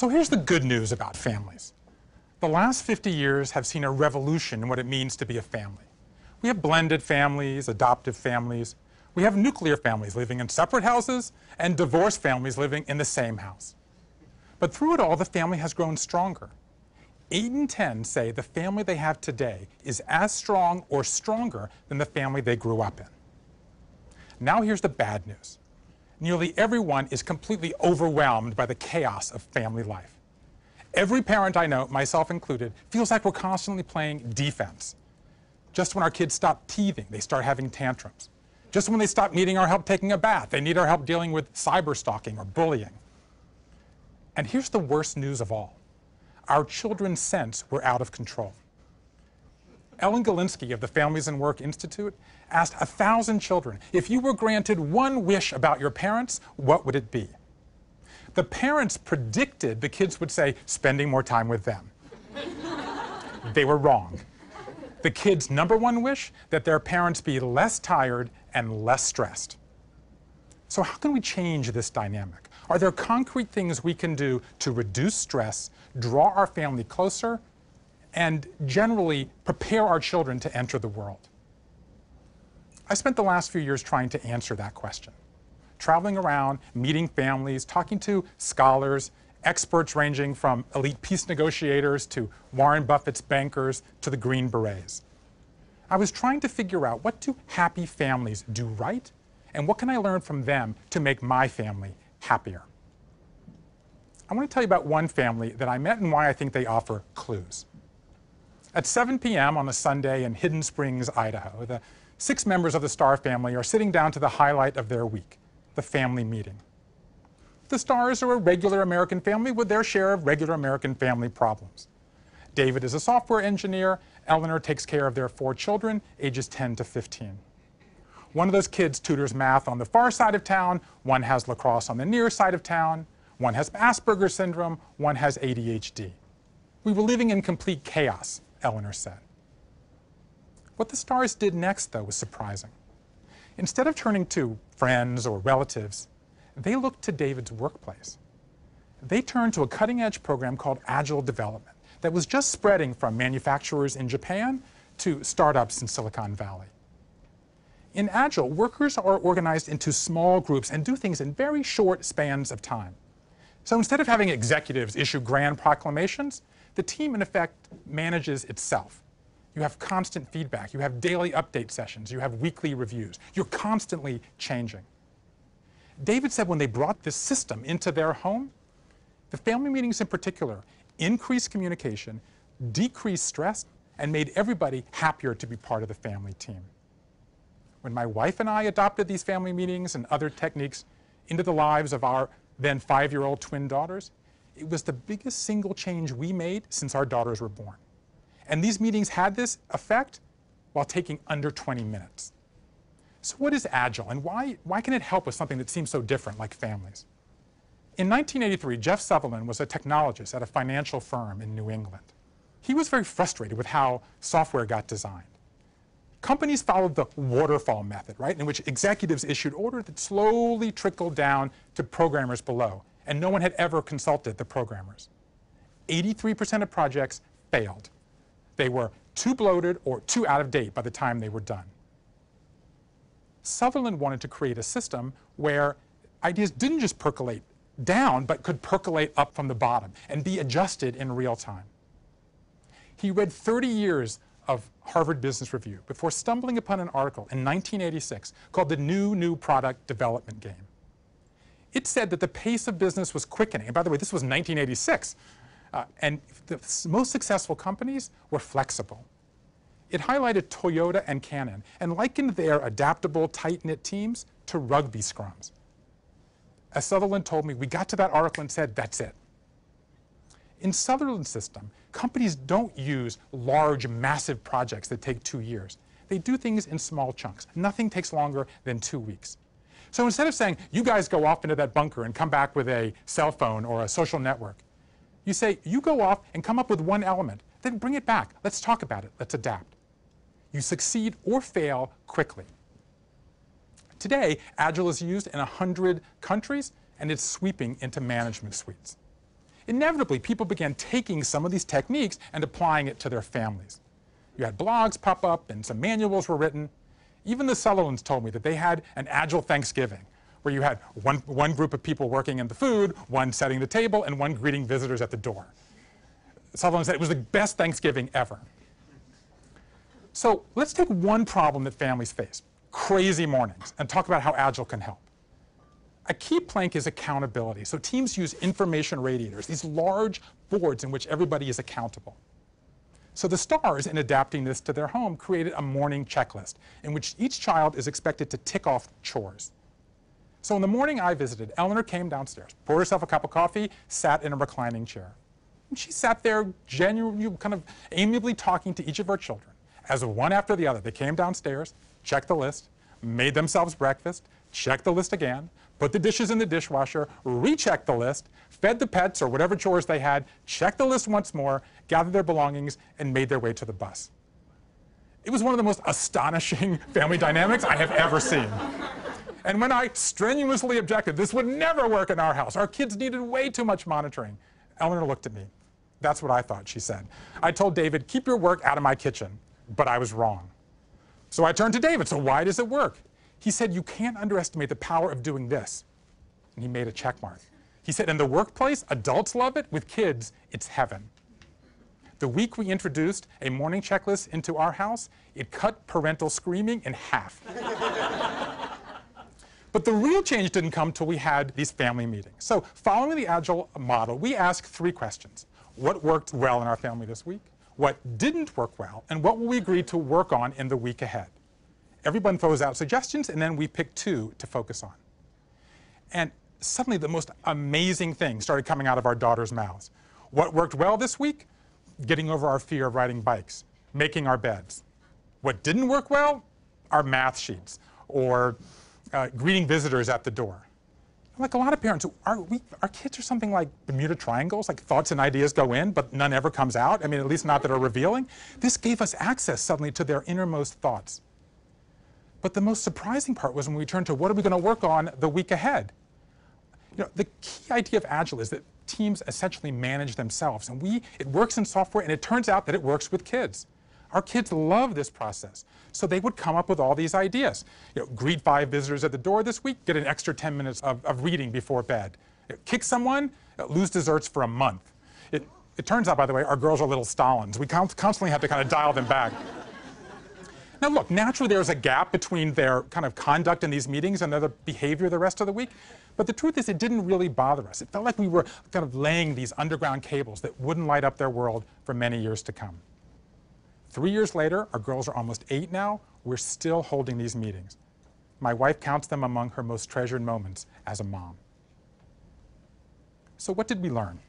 So here's the good news about families. The last 50 years have seen a revolution in what it means to be a family. We have blended families, adoptive families. We have nuclear families living in separate houses and divorced families living in the same house. But through it all, the family has grown stronger. 8 in 10 say the family they have today is as strong or stronger than the family they grew up in. Now here's the bad news. Nearly everyone is completely overwhelmed by the chaos of family life. Every parent I know, myself included, feels like we're constantly playing defense. Just when our kids stop teething, they start having tantrums. Just when they stop needing our help taking a bath, they need our help dealing with cyber stalking or bullying. And here's the worst news of all. Our children sense we're out of control. Ellen Galinsky of the Families and Work Institute asked 1,000 children, if you were granted one wish about your parents, what would it be? The parents predicted the kids would say, spending more time with them. They were wrong. The kids' number one wish, that their parents be less tired and less stressed. So how can we change this dynamic? Are there concrete things we can do to reduce stress, draw our family closer, and generally prepare our children to enter the world? I spent the last few years trying to answer that question, traveling around, meeting families, talking to scholars, experts ranging from elite peace negotiators to Warren Buffett's bankers to the Green Berets. I was trying to figure out, what do happy families do right, and what can I learn from them to make my family happier? I want to tell you about one family that I met and why I think they offer clues. At 7 p.m. on a Sunday in Hidden Springs, Idaho, the 6 members of the Starr family are sitting down to the highlight of their week, the family meeting. The Starrs are a regular American family with their share of regular American family problems. David is a software engineer. Eleanor takes care of their 4 children, ages 10 to 15. One of those kids tutors math on the far side of town, one has lacrosse on the near side of town, one has Asperger's syndrome, one has ADHD. We were living in complete chaos, Eleanor said. What the Starrs did next, though, was surprising. Instead of turning to friends or relatives, they looked to David's workplace. They turned to a cutting-edge program called Agile Development that was just spreading from manufacturers in Japan to startups in Silicon Valley. In Agile, workers are organized into small groups and do things in very short spans of time. So instead of having executives issue grand proclamations, the team, in effect, manages itself. You have constant feedback. You have daily update sessions. You have weekly reviews. You're constantly changing. David said when they brought this system into their home, the family meetings in particular increased communication, decreased stress, and made everybody happier to be part of the family team. When my wife and I adopted these family meetings and other techniques into the lives of our then 5-year-old twin daughters, it was the biggest single change we made since our daughters were born. And these meetings had this effect while taking under 20 minutes. So what is Agile, and why can it help with something that seems so different, like families? In 1983, Jeff Sutherland was a technologist at a financial firm in New England. He was very frustrated with how software got designed. Companies followed the waterfall method, right, in which executives issued orders that slowly trickled down to programmers below, and no one had ever consulted the programmers. 83% of projects failed. They were too bloated or too out of date by the time they were done. Sutherland wanted to create a system where ideas didn't just percolate down, but could percolate up from the bottom and be adjusted in real time. He read 30 years of Harvard Business Review before stumbling upon an article in 1986 called The New Product Development Game. It said that the pace of business was quickening. And by the way, this was 1986. And the most successful companies were flexible. It highlighted Toyota and Canon and likened their adaptable, tight-knit teams to rugby scrums. As Sutherland told me, we got to that article and said, that's it. In Sutherland's system, companies don't use large, massive projects that take 2 years. They do things in small chunks. Nothing takes longer than 2 weeks. So instead of saying, you guys go off into that bunker and come back with a cell phone or a social network, you say, you go off and come up with one element, then bring it back. Let's talk about it. Let's adapt. You succeed or fail quickly. Today, Agile is used in 100 countries, and it's sweeping into management suites. inevitably, people began taking some of these techniques and applying it to their families. You had blogs pop up and some manuals were written. Even the Sutherlands told me that they had an agile Thanksgiving, where you had one group of people working in the food, one setting the table, and one greeting visitors at the door. Sutherland said it was the best Thanksgiving ever. So let's take one problem that families face, crazy mornings, and talk about how agile can help. A key plank is accountability. So teams use information radiators, these large boards in which everybody is accountable. So the stars, in adapting this to their home, created a morning checklist in which each child is expected to tick off chores. So in the morning I visited, Eleanor came downstairs, poured herself a cup of coffee, sat in a reclining chair. And she sat there genuinely, kind of amiably talking to each of her children. As one after the other, they came downstairs, checked the list, made themselves breakfast, checked the list again, put the dishes in the dishwasher, rechecked the list, fed the pets or whatever chores they had, checked the list once more, gathered their belongings, and made their way to the bus. It was one of the most astonishing family dynamics I have ever seen. And when I strenuously objected, this would never work in our house, our kids needed way too much monitoring, Eleanor looked at me. That's what I thought, she said. I told David, keep your work out of my kitchen, but I was wrong. So I turned to David, so why does it work? He said, you can't underestimate the power of doing this. And he made a check mark. He said, in the workplace, adults love it. With kids, it's heaven. The week we introduced a morning checklist into our house, it cut parental screaming in half. But the real change didn't come till we had these family meetings. So following the Agile model, we asked 3 questions. What worked well in our family this week? What didn't work well? And what will we agree to work on in the week ahead? Everyone throws out suggestions, and then we pick 2 to focus on. And suddenly the most amazing things started coming out of our daughters' mouths. What worked well this week? Getting over our fear of riding bikes, making our beds. What didn't work well? Our math sheets, or greeting visitors at the door. Like a lot of parents, our kids are something like Bermuda Triangles, like thoughts and ideas go in, but none ever comes out. I mean, at least not that are revealing. This gave us access suddenly to their innermost thoughts. But the most surprising part was when we turned to what are we going to work on the week ahead. You know, the key idea of Agile is that teams essentially manage themselves, and it works in software, and it turns out that it works with kids. Our kids love this process, so they would come up with all these ideas. You know, greet 5 visitors at the door this week, get an extra 10 minutes of reading before bed. Kick someone, lose desserts for a month. It turns out, by the way, our girls are little Stalins. We constantly have to kind of dial them back. Now look, naturally there's a gap between their kind of conduct in these meetings and their behavior the rest of the week. But the truth is it didn't really bother us. It felt like we were kind of laying these underground cables that wouldn't light up their world for many years to come. 3 years later, our girls are almost 8 now, we're still holding these meetings. My wife counts them among her most treasured moments as a mom. So what did we learn?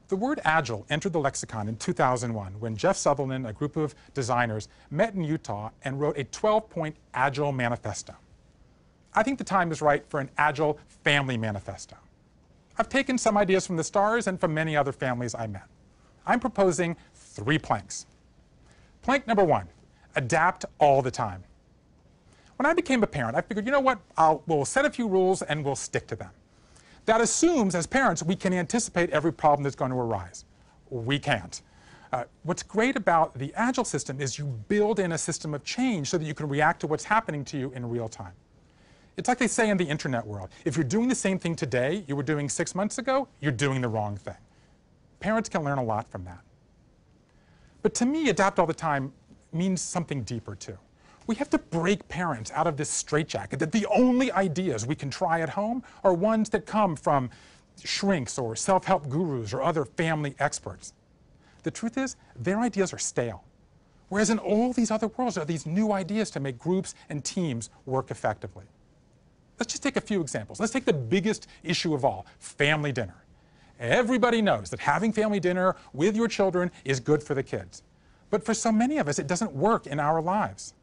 The word agile entered the lexicon in 2001 when Jeff Sutherland, a group of designers, met in Utah and wrote a 12-point agile manifesto. I think the time is right for an agile family manifesto. I've taken some ideas from the stars and from many other families I met. I'm proposing 3 planks. Plank number 1, adapt all the time. When I became a parent, I figured, you know what, we'll set a few rules and we'll stick to them. That assumes, as parents, we can anticipate every problem that's going to arise. We can't. What's great about the Agile system is you build in a system of change so that you can react to what's happening to you in real time. It's like they say in the internet world, if you're doing the same thing today you were doing 6 months ago, you're doing the wrong thing. Parents can learn a lot from that. But to me, adapt all the time means something deeper too. We have to break parents out of this straitjacket that the only ideas we can try at home are ones that come from shrinks or self-help gurus or other family experts. The truth is, their ideas are stale. Whereas in all these other worlds are these new ideas to make groups and teams work effectively. Let's just take a few examples. Let's take the biggest issue of all, family dinner. Everybody knows that having family dinner with your children is good for the kids. But for so many of us, it doesn't work in our lives.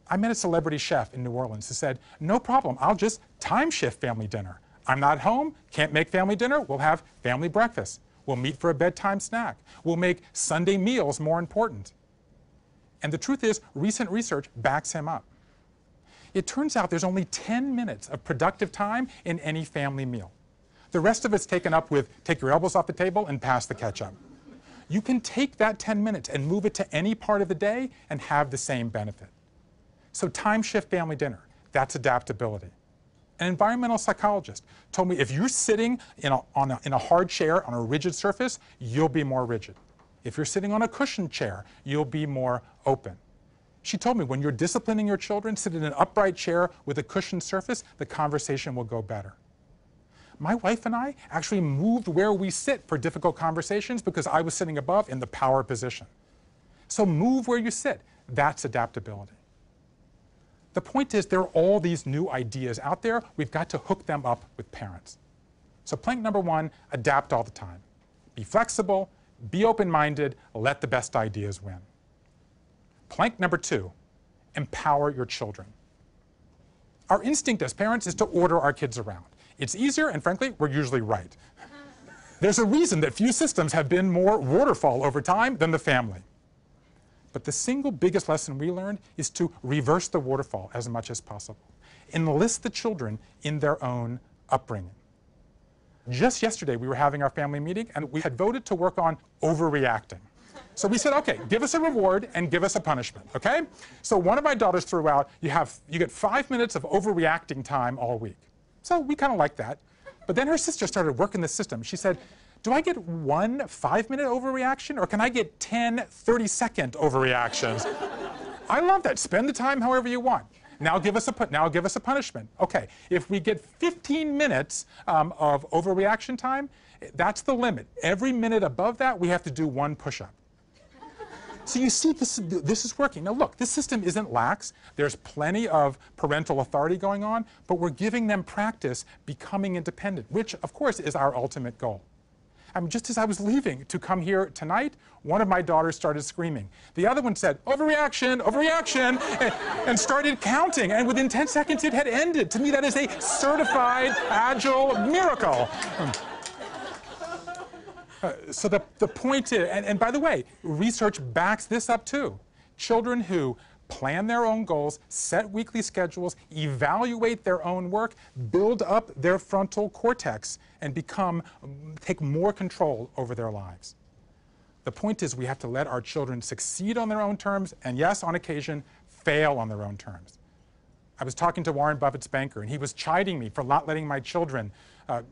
I met a celebrity chef in New Orleans who said, no problem, I'll just time shift family dinner. I'm not home, can't make family dinner, we'll have family breakfast. We'll meet for a bedtime snack. We'll make Sunday meals more important. And the truth is, recent research backs him up. It turns out there's only 10 minutes of productive time in any family meal. The rest of it's taken up with take your elbows off the table and pass the ketchup. You can take that 10 minutes and move it to any part of the day and have the same benefit. So time shift family dinner, that's adaptability. An environmental psychologist told me if you're sitting in a hard chair on a rigid surface, you'll be more rigid. If you're sitting on a cushioned chair, you'll be more open. She told me when you're disciplining your children, sit in an upright chair with a cushioned surface, the conversation will go better. My wife and I actually moved where we sit for difficult conversations because I was sitting above in the power position. So move where you sit. That's adaptability. The point is there are all these new ideas out there. We've got to hook them up with parents. So plank number 1, adapt all the time. Be flexible, be open-minded, let the best ideas win. Plank number 2, empower your children. Our instinct as parents is to order our kids around. It's easier, and frankly, we're usually right. There's a reason that few systems have been more waterfall over time than the family. But the single biggest lesson we learned is to reverse the waterfall as much as possible. Enlist the children in their own upbringing. Just yesterday, we were having our family meeting, and we had voted to work on overreacting. So we said, okay, give us a reward and give us a punishment, okay? So one of my daughters threw out, you get 5 minutes of overreacting time all week. So we kind of liked that. But then her sister started working the system. She said, do I get 1 5-minute overreaction, or can I get 10 30-second overreactions? I love that. Spend the time however you want. Now give us a punishment. Okay, if we get 15 minutes of overreaction time, that's the limit. Every minute above that, we have to do 1 push-up. So you see, this is working. Now look, this system isn't lax. There's plenty of parental authority going on, but we're giving them practice becoming independent, which of course is our ultimate goal. I mean, just as I was leaving to come here tonight, one of my daughters started screaming. The other one said, overreaction, overreaction, and started counting. And within 10 seconds, it had ended. To me, that is a certified agile miracle. So the point is, and by the way, research backs this up too. Children who plan their own goals, set weekly schedules, evaluate their own work, build up their frontal cortex, and take more control over their lives. The point is we have to let our children succeed on their own terms, and yes, on occasion, fail on their own terms. I was talking to Warren Buffett's banker, and he was chiding me for not letting my children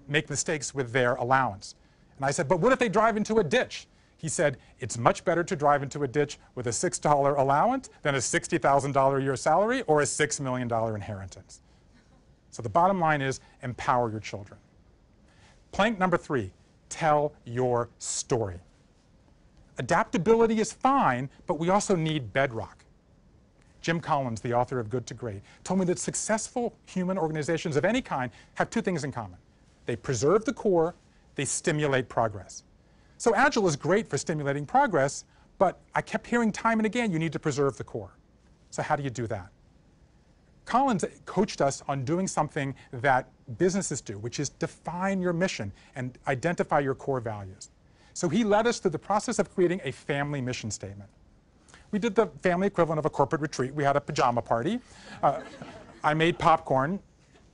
make mistakes with their allowance. And I said, but what if they drive into a ditch? He said, it's much better to drive into a ditch with a $6 allowance than a $60,000 a year salary or a $6 million inheritance. So the bottom line is empower your children. Plank number 3, tell your story. Adaptability is fine, but we also need bedrock. Jim Collins, the author of Good to Great, told me that successful human organizations of any kind have 2 things in common. They preserve the core, they stimulate progress. So Agile is great for stimulating progress, but I kept hearing time and again, you need to preserve the core. So how do you do that? Collins coached us on doing something that businesses do, which is define your mission and identify your core values. So he led us through the process of creating a family mission statement. We did the family equivalent of a corporate retreat. We had a pajama party. I made popcorn.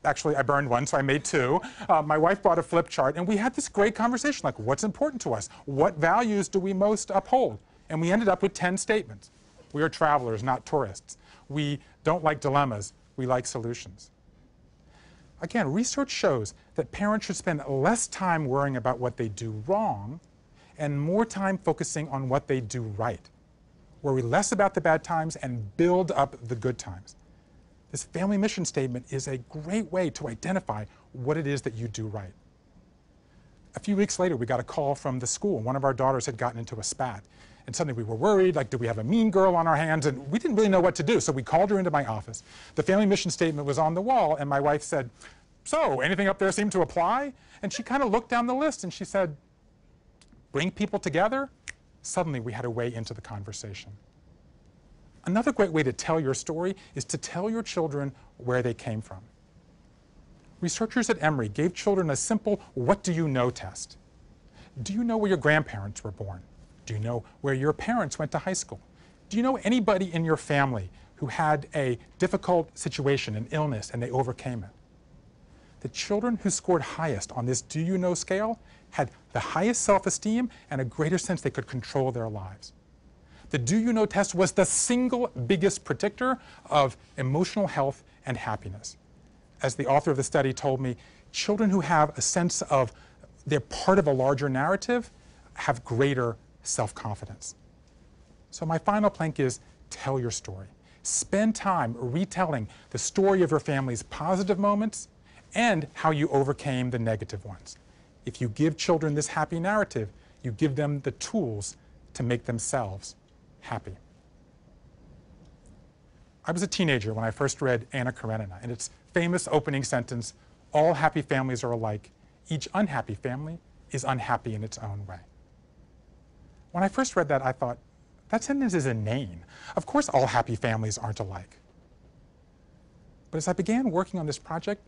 Actually, I burned 1, so I made 2. My wife brought a flip chart, and we had this great conversation, like, what's important to us? What values do we most uphold? And we ended up with 10 statements. We are travelers, not tourists. We don't like dilemmas. We like solutions. Again, research shows that parents should spend less time worrying about what they do wrong and more time focusing on what they do right. Worry less about the bad times and build up the good times. This family mission statement is a great way to identify what it is that you do right. A few weeks later, we got a call from the school. One of our daughters had gotten into a spat. And suddenly we were worried, like, do we have a mean girl on our hands? And we didn't really know what to do, so we called her into my office. The family mission statement was on the wall, and my wife said, so, anything up there seem to apply? And she kind of looked down the list, and she said, bring people together? Suddenly, we had a way into the conversation. Another great way to tell your story is to tell your children where they came from. Researchers at Emory gave children a simple what do you know test. Do you know where your grandparents were born? Do you know where your parents went to high school? Do you know anybody in your family who had a difficult situation, an illness, and they overcame it? the children who scored highest on this do you know scale had the highest self-esteem and a greater sense they could control their lives. The do you know test was the single biggest predictor of emotional health and happiness. As the author of the study told me, children who have a sense of they're part of a larger narrative have greater self-confidence. So my final plank is tell your story. Spend time retelling the story of your family's positive moments and how you overcame the negative ones. If you give children this happy narrative, you give them the tools to make themselves happy. I was a teenager when I first read Anna Karenina and its famous opening sentence, all happy families are alike. Each unhappy family is unhappy in its own way. When I first read that, I thought, that sentence is inane. Of course all happy families aren't alike. But as I began working on this project,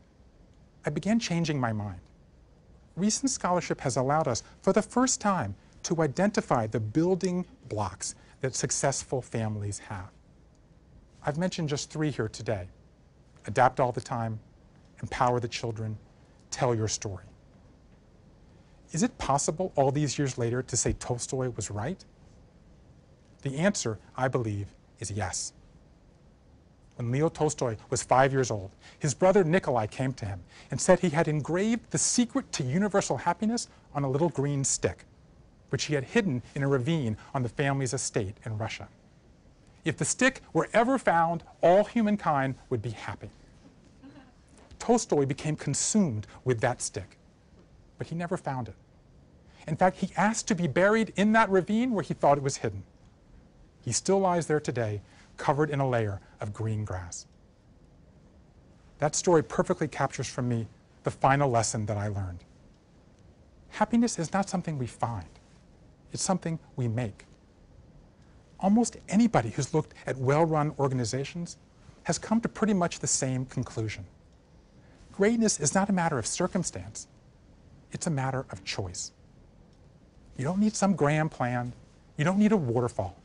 I began changing my mind. Recent scholarship has allowed us, for the first time, to identify the building blocks that successful families have. I've mentioned just 3 here today. Adapt all the time, empower the children, tell your story. Is it possible all these years later to say Tolstoy was right? The answer, I believe, is yes. When Leo Tolstoy was 5 years old, his brother Nikolai came to him and said he had engraved the secret to universal happiness on a little green stick, which he had hidden in a ravine on the family's estate in Russia. If the stick were ever found, all humankind would be happy. Tolstoy became consumed with that stick, but he never found it. In fact, he asked to be buried in that ravine where he thought it was hidden. He still lies there today, covered in a layer of green grass. That story perfectly captures for me the final lesson that I learned. Happiness is not something we find. It's something we make. Almost anybody who's looked at well-run organizations has come to pretty much the same conclusion. Greatness is not a matter of circumstance. It's a matter of choice. You don't need some grand plan. You don't need a waterfall.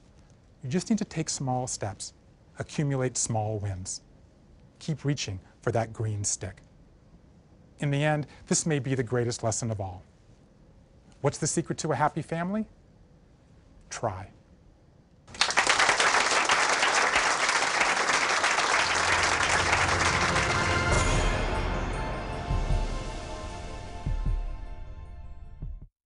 You just need to take small steps, accumulate small wins. Keep reaching for that green stick. In the end, this may be the greatest lesson of all. What's the secret to a happy family? Try.